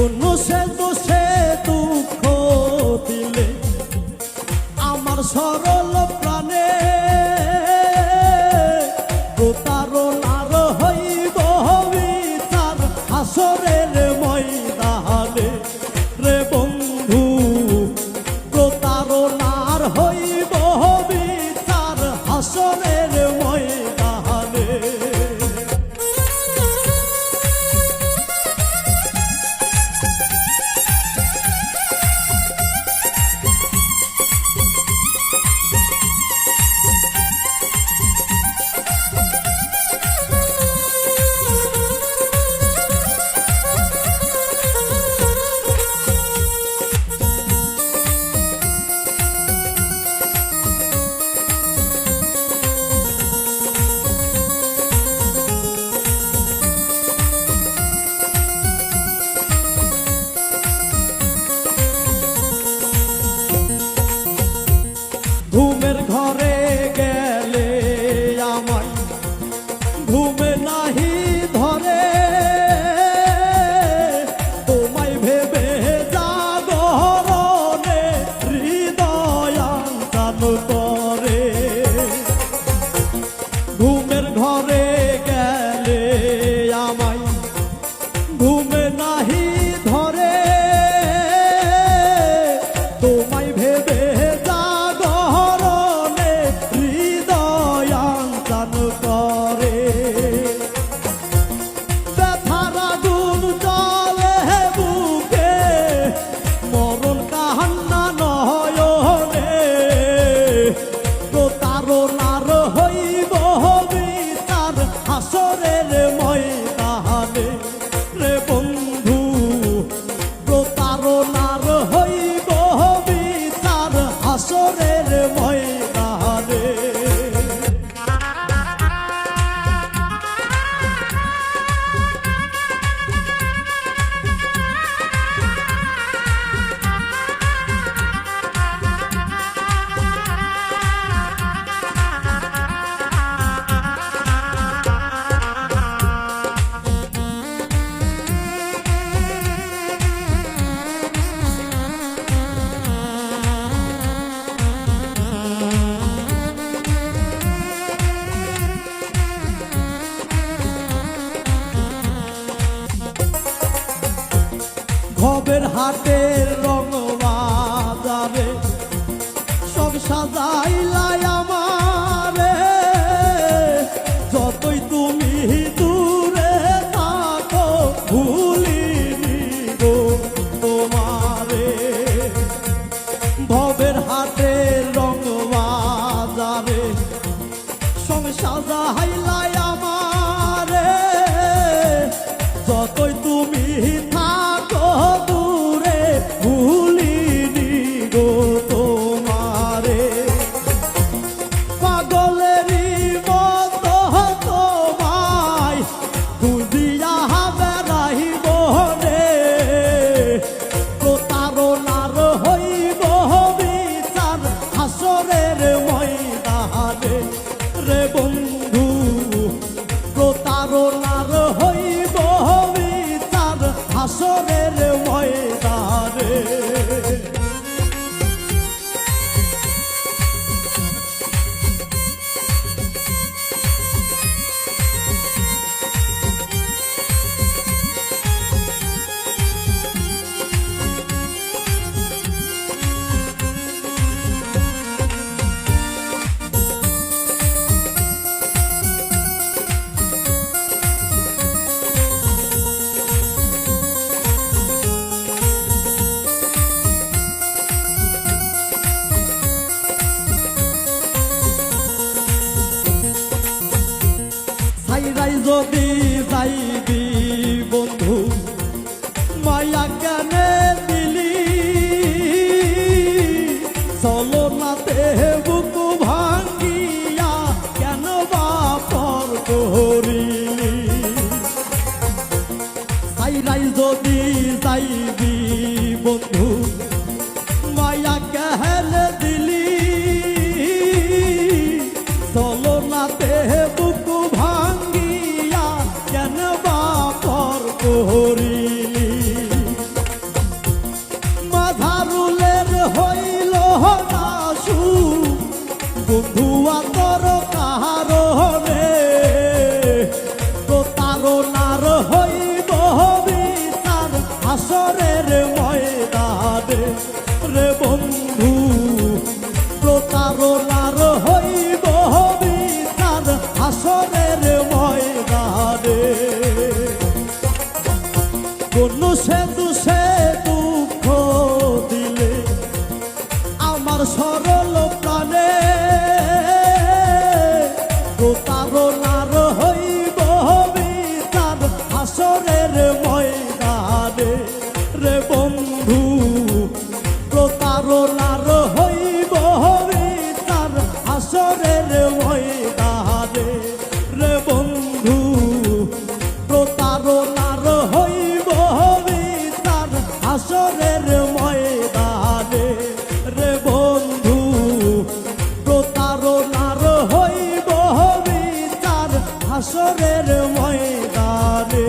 কোনো সে দোষে দুঃখ দিলে আমার সরল প্রাণে প্রতারণার হইব বিচার হাসরের ময়দানে রে বন্ধু, প্রতারণার হইব বিচার হাসরের ময়দানে। ঘুমের ঘরে গেলে আমায় ঘুমে নাহি ধরে, তোমায় ভেবে জাগরণে হৃদয়াঞ্চল করে। ঘুমের ঘরে গেলে আমায় ঘুমে নাহি ধরে, তোমায় ভেবে করে। ব্যথার আগুন জ্বলে বুকে, মরণ কান্না নয়নে, প্রতারণার হইব বিচার হাসরের ময়দানে রে বন্ধু, প্রতারণার হইব বিচার হাসরের ময়দানে। ভবের হাটের রং বাজারে সব সাজাইলাই আমারে, যতই তুমি দূরে থাকো ভুলিনি গো তোমারে। ভবের হাটের রং বাজারে সব সাজাইলাই আমারে, যতই তুমি দূরে ভুলিনি গো তোমারে। পাগলেরই মতো তোমায় খুঁজিয়া বেড়াই বনে, প্রতারণার হইব বিচার হাসরের ময়দানে রে বন্ধু, প্রতারণার হইব বিচার হাসরের ময়দানে। ছাইরাই যদি যাইবি বন্ধু মায়া কেনে দিলি, চলো নাতে বুক ভাঙ্গিয়া কেন বাপর করিলি। ছাইরাই যদি যাইবি বন্ধু মায়া কেনে দিলি, চলো নাতে বুক ভাঙ্গিয়া কেন বাপর করিলি। হাসরের ময়দানে রে বন্ধু প্রতারণার হইব বিচার হাসরের ময়দানে কোন সে দুঃখ দিলে আমার সরল প্রাণে প্রতারণার হইব বিচার হাসরের ময়দানে রে বন্ধু প্রতারণার হইব বিচার হাসরের ময়দানে রে বন্ধু প্রতারণার হইব বিচার হাসরের ময়দানে রে বন্ধু প্রতারণার হইব বিচার হাসরের ময়দানে।